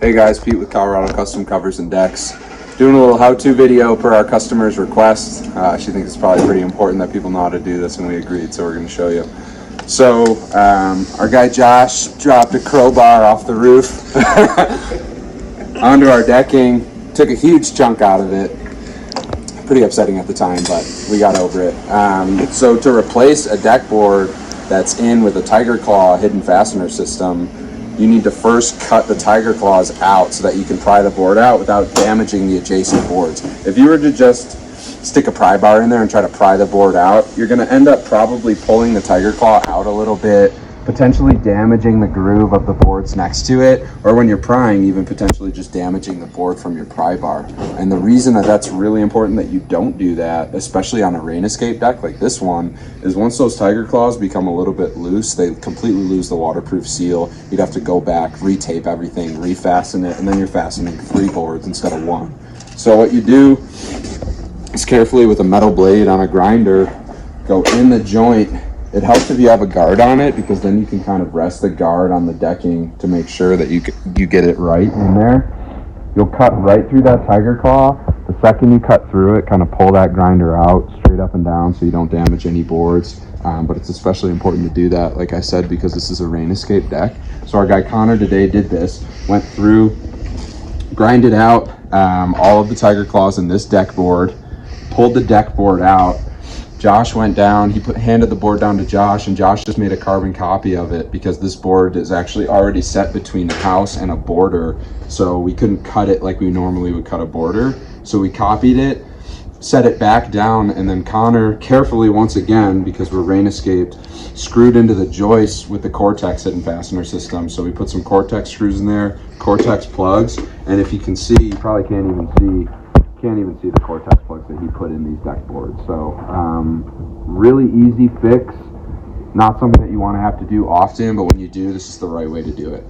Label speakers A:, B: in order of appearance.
A: Hey guys, Pete with Colorado Custom Covers and Decks. Doing a little how-to video per our customer's request. She thinks it's probably pretty important that people know how to do this, and we agreed, so we're going to show you. So, our guy Josh dropped a crowbar off the roof onto our decking, took a huge chunk out of it. Pretty upsetting at the time, but we got over it. So to replace a deck board that's in with a Tiger Claw hidden fastener system, you need to first cut the Tiger Claws out so that you can pry the board out without damaging the adjacent boards. If you were to just stick a pry bar in there and try to pry the board out, you're going to end up probably pulling the Tiger Claw out a little bit, potentially damaging the groove of the boards next to it, or when you're prying, even potentially just damaging the board from your pry bar. And the reason that that's really important that you don't do that, especially on a rain escape deck like this one, is once those Tiger Claws become a little bit loose, they completely lose the waterproof seal. You'd have to go back, re-tape everything, refasten it, and then you're fastening 3 boards instead of 1. So what you do is carefully with a metal blade on a grinder, go in the joint. It helps if you have a guard on it, because then you can kind of rest the guard on the decking to make sure that you get it right in there. You'll cut right through that Tiger Claw. The second you cut through it, kind of pull that grinder out straight up and down so you don't damage any boards. But it's especially important to do that, like I said, because this is a rain escape deck. So our guy Connor today did this, went through, grinded out all of the Tiger Claws in this deck board, pulled the deck board out. Josh went down, he handed the board down to Josh, and Josh just made a carbon copy of it because this board is actually already set between the house and a border, so we couldn't cut it like we normally would cut a border. So we copied it, set it back down, and then Connor carefully, once again, because we're rain escaped, screwed into the joists with the Cortex hidden fastener system. So we put some Cortex screws in there, Cortex plugs, and if you can see, you probably can't even see the Cortex plugs that he put in these deck boards. So really easy fix, not something that you want to have to do often, but when you do, this is the right way to do it.